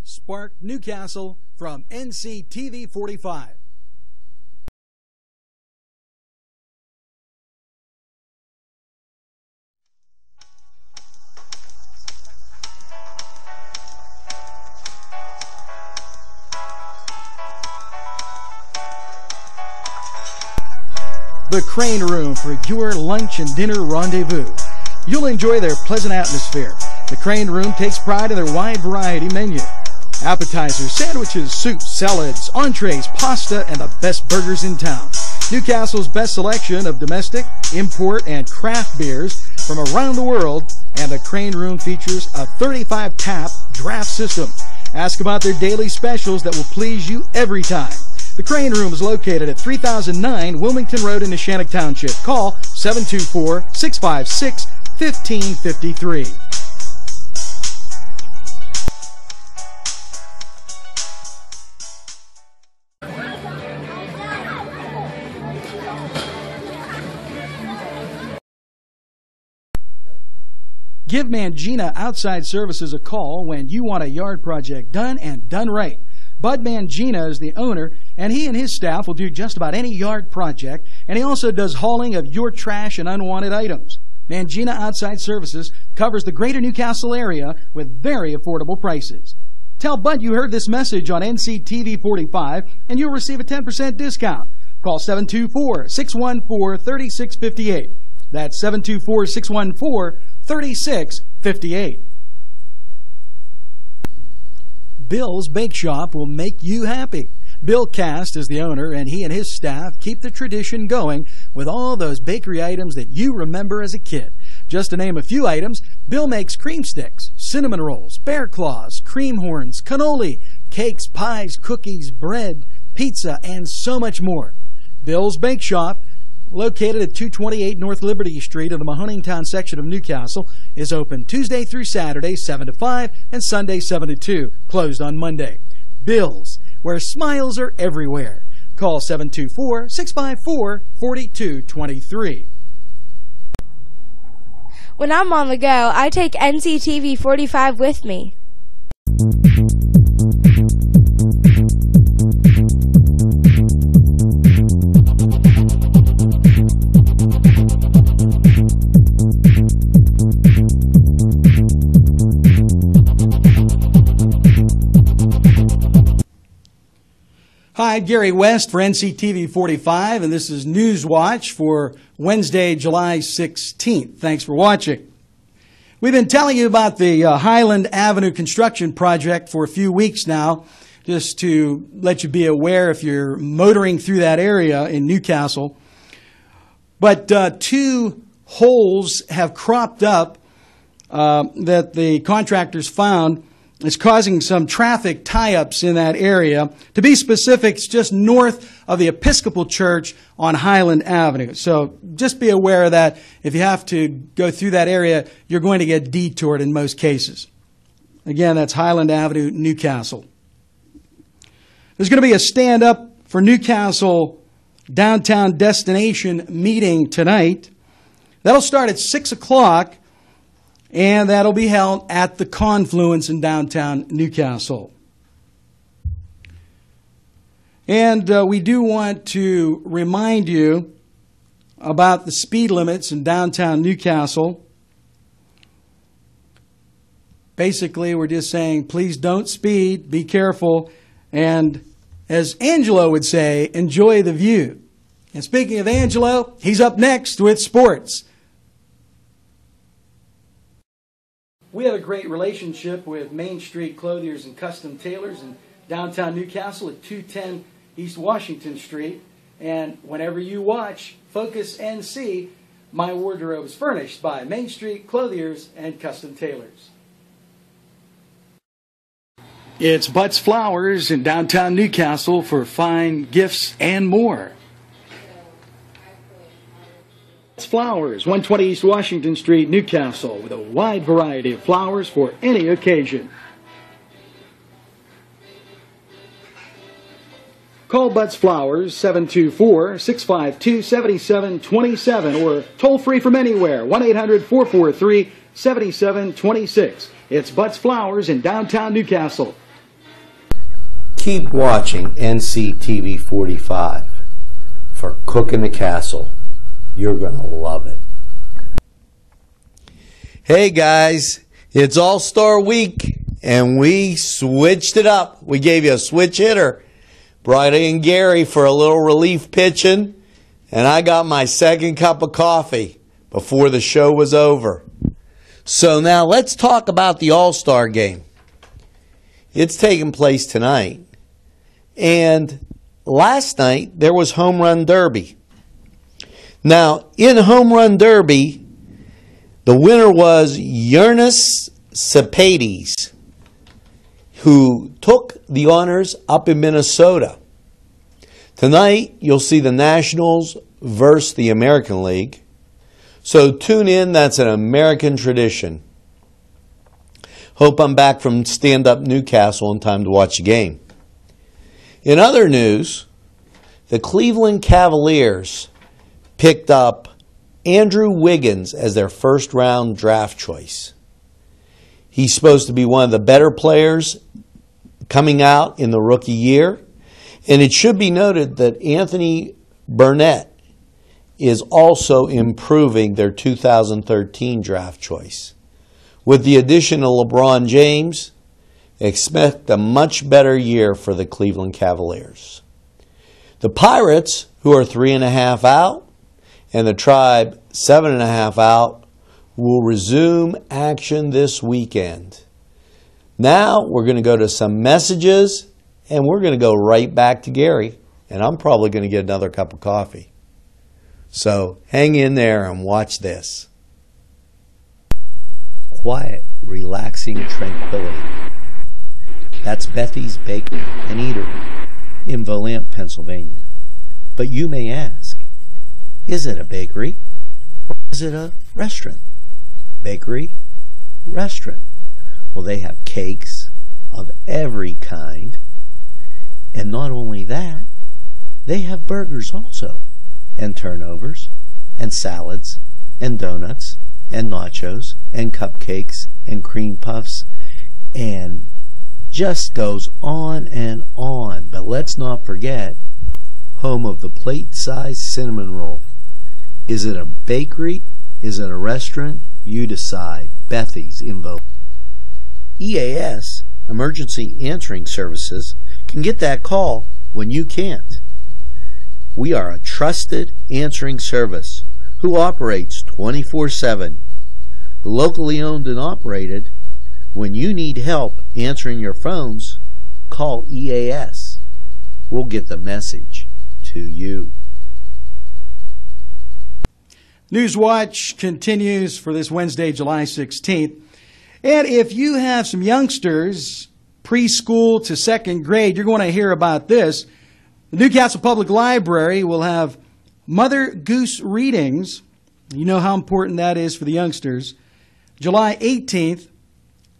Spark Newcastle from NCTV45. The Crane Room for your lunch and dinner rendezvous. You'll enjoy their pleasant atmosphere. The Crane Room takes pride in their wide variety menu. Appetizers, sandwiches, soups, salads, entrees, pasta, and the best burgers in town. Newcastle's best selection of domestic, import, and craft beers from around the world, and the Crane Room features a 35-tap draft system. Ask about their daily specials that will please you every time. The Crane Room is located at 3009 Wilmington Road in Neshannock Township. Call 724-656-1553. Give Mangina Outside Services a call when you want a yard project done and done right. Bud Mangina is the owner, and he and his staff will do just about any yard project, and he also does hauling of your trash and unwanted items. Mangina Outside Services covers the greater Newcastle area with very affordable prices. Tell Bud you heard this message on NCTV45, and you'll receive a 10% discount. Call 724-614-3658. That's 724-614-3658. Bill's Bake Shop will make you happy. Bill Cast is the owner, and he and his staff keep the tradition going with all those bakery items that you remember as a kid. Just to name a few items, Bill makes cream sticks, cinnamon rolls, bear claws, cream horns, cannoli, cakes, pies, cookies, bread, pizza, and so much more. Bill's Bake Shop, located at 228 North Liberty Street in the Mahoningtown section of Newcastle, is open Tuesday through Saturday 7 to 5 and Sunday 7 to 2, closed on Monday. Bill's, where smiles are everywhere. Call 724-654-4223. When I'm on the go, I take NCTV45 with me. Hi, Gary West for NCTV45, and this is News Watch for Wednesday, July 16th. Thanks for watching. We've been telling you about the Highland Avenue construction project for a few weeks now, just to let you be aware if you're motoring through that area in Newcastle. But two holes have cropped up that the contractors found is causing some traffic tie-ups in that area. To be specific, it's just north of the Episcopal Church on Highland Avenue. So just be aware of that. If you have to go through that area, you're going to get detoured in most cases. Again, that's Highland Avenue, Newcastle. There's going to be a stand-up for Newcastle downtown destination meeting tonight. That'll start at 6 o'clock. And that'll be held at the Confluence in downtown Newcastle. And we do want to remind you about the speed limits in downtown Newcastle. Basically, we're just saying, please don't speed, be careful, and as Angelo would say, enjoy the view. And speaking of Angelo, he's up next with sports. We have a great relationship with Main Street Clothiers and Custom Tailors in downtown Newcastle at 210 East Washington Street. And whenever you watch Focus NC, my wardrobe is furnished by Main Street Clothiers and Custom Tailors. It's Butts Flowers in downtown Newcastle for fine gifts and more. Flowers, 120 East Washington Street, Newcastle, with a wide variety of flowers for any occasion. Call Butts Flowers 724-652-7727 or toll free from anywhere 1-800-443-7726. It's Butts Flowers in downtown Newcastle. keep watching NCTV45 for Cooking the Castle. You're going to love it. Hey guys, it's All-Star Week and we switched it up. We gave you a switch hitter. Brought in Gary for a little relief pitching, and I got my second cup of coffee before the show was over. So now let's talk about the All-Star game. It's taking place tonight. And last night there was Home Run Derby. Now, in Home Run Derby, the winner was Ernest Cepades, who took the honors up in Minnesota. Tonight, you'll see the Nationals versus the American League. So tune in, that's an American tradition. Hope I'm back from stand-up Newcastle in time to watch the game. In other news, the Cleveland Cavaliers picked up Andrew Wiggins as their first-round draft choice. He's supposed to be one of the better players coming out in the rookie year. And it should be noted that Anthony Burnett is also improving their 2013 draft choice. With the addition of LeBron James, expect a much better year for the Cleveland Cavaliers. The Pirates, who are 3.5 out, and the Tribe 7.5 out, will resume action this weekend. Now we're going to go to some messages, and we're going to go right back to Gary, and I'm probably going to get another cup of coffee. So hang in there and watch this. Quiet, relaxing tranquility. That's Bethy's Bakery and Eatery in Volant, Pennsylvania. But you may ask, is it a bakery or is it a restaurant? Bakery, restaurant. Well, they have cakes of every kind. And not only that, they have burgers also, and turnovers, and salads, and donuts, and nachos, and cupcakes, and cream puffs, and just goes on and on. But let's not forget, home of the plate-sized cinnamon roll. Is it a bakery? Is it a restaurant? You decide. Bethy's in Vogue. EAS, Emergency Answering Services, can get that call when you can't. We are a trusted answering service who operates 24/7. Locally owned and operated. When you need help answering your phones, call EAS. We'll get the message to you. Newswatch continues for this Wednesday, July 16th. And if you have some youngsters, preschool to second grade, you're going to hear about this. The Newcastle Public Library will have Mother Goose readings. You know how important that is for the youngsters. July 18th,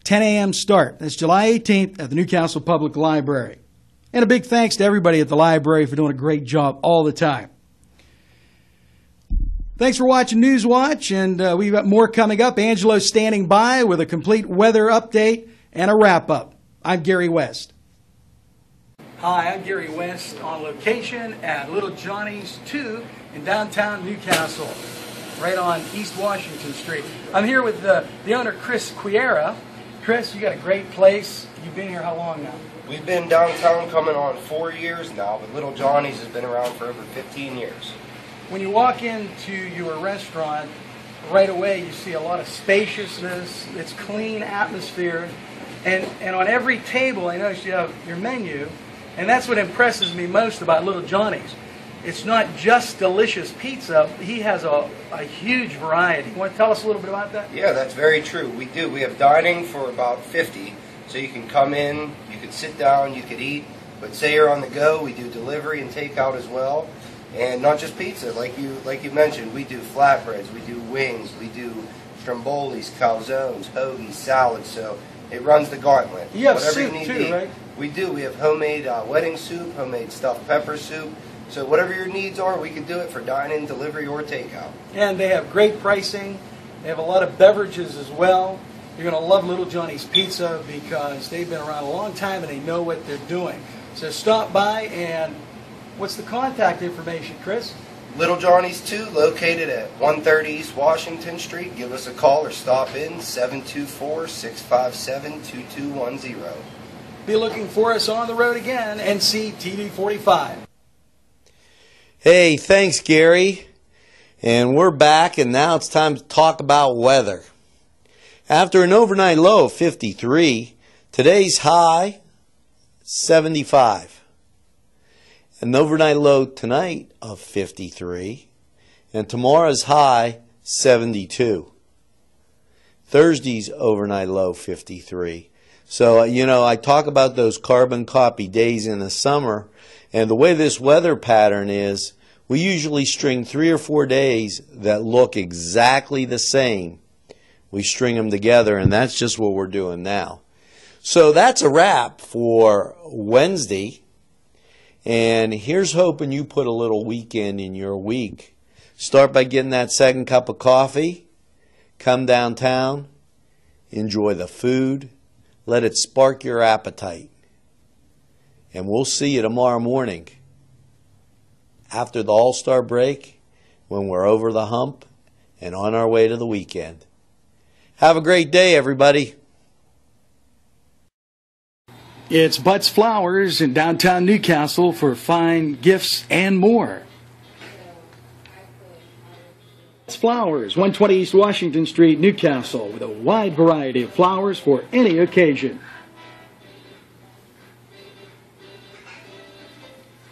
10 a.m. start. That's July 18th at the Newcastle Public Library. And a big thanks to everybody at the library for doing a great job all the time. Thanks for watching Newswatch, and we've got more coming up. Angelo's standing by with a complete weather update and a wrap-up. I'm Gary West. Hi, I'm Gary West on location at Little Johnny's 2 in downtown Newcastle, right on East Washington Street. I'm here with the owner, Chris Quiera. Chris, you got a great place. You've been here how long now? We've been downtown coming on 4 years now, but Little Johnny's has been around for over 15 years. When you walk into your restaurant, right away you see a lot of spaciousness, it's clean atmosphere, and on every table I notice you have your menu, and that's what impresses me most about Little Johnny's. It's not just delicious pizza, he has a huge variety. You want to tell us a little bit about that? Yeah, that's very true. We do. We have dining for about 50, so you can come in, you can sit down, you can eat, but say you're on the go, we do delivery and takeout as well. And not just pizza, like you mentioned, we do flatbreads, we do wings, we do strombolis, calzones, hoagies, salads, so it runs the gauntlet. You have whatever soup you need too, to eat. right? We do. We have homemade wedding soup, homemade stuffed pepper soup. So whatever your needs are, we can do it for dine-in, delivery, or takeout. And they have great pricing. They have a lot of beverages as well. You're going to love Little Johnny's Pizza because they've been around a long time and they know what they're doing. So stop by, and what's the contact information, Chris? Little Johnny's 2, located at 130 East Washington Street. Give us a call or stop in 724-657-2210. Be looking for us on the road again, NCTV45. Hey, thanks, Gary. And we're back, and now it's time to talk about weather. After an overnight low of 53, today's high 75. An overnight low tonight of 53, and tomorrow's high 72. Thursday's overnight low 53. So, I talk about those carbon copy days in the summer, and the way this weather pattern is, we usually string 3 or 4 days that look exactly the same. We string them together, and that's just what we're doing now. So that's a wrap for Wednesday. And here's hoping you put a little weekend in your week. Start by getting that second cup of coffee. Come downtown. Enjoy the food. Let it spark your appetite. And we'll see you tomorrow morning after the All-Star break, when we're over the hump and on our way to the weekend. Have a great day, everybody. It's Butts Flowers in downtown Newcastle for fine gifts and more. Butts Flowers, 120 East Washington Street, Newcastle, with a wide variety of flowers for any occasion.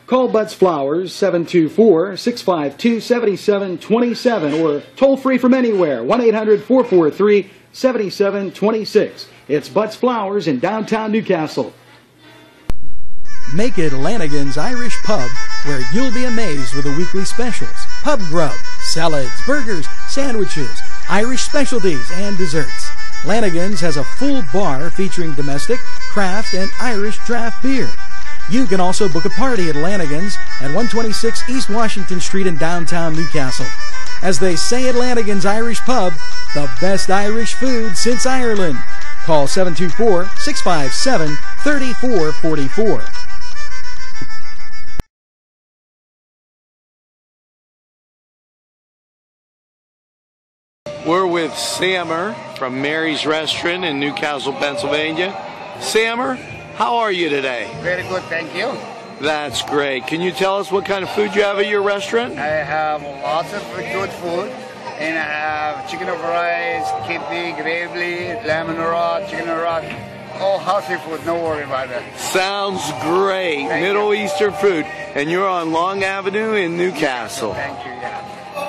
Call Butts Flowers 724-652-7727 or toll free from anywhere 1-800-443-7726. It's Butts Flowers in downtown Newcastle. Make it Lanigan's Irish Pub, where you'll be amazed with the weekly specials. Pub grub, salads, burgers, sandwiches, Irish specialties, and desserts. Lanigan's has a full bar featuring domestic, craft, and Irish draft beer. You can also book a party at Lanigan's at 126 East Washington Street in downtown Newcastle. As they say at Lanigan's Irish Pub, the best Irish food since Ireland. Call 724-657-3444. We're with Sammer from Mary's Restaurant in Newcastle, Pennsylvania. Sammer, how are you today? Very good, thank you. That's great. Can you tell us what kind of food you have at your restaurant? I have lots of good food, and I have chicken over rice, kippy, gravy, lemon rock, chicken rock, all healthy food, no worry about that. Sounds great. Middle Eastern food. And you're on Long Avenue in Newcastle. Thank you, yeah.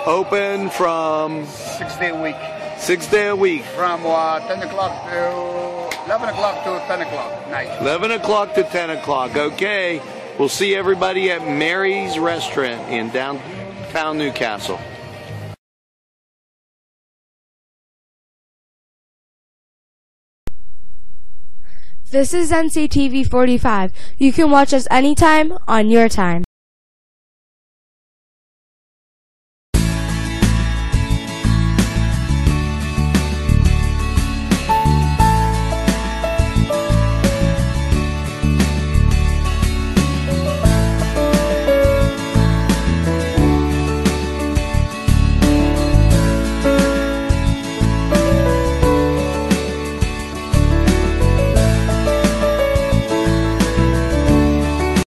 Open from 6 day a week. 6 day a week. From 10 o'clock to 11 o'clock to 10 o'clock night. 11 o'clock to 10 o'clock. Okay. We'll see everybody at Mary's Restaurant in downtown Newcastle. This is NCTV 45. You can watch us anytime on your time.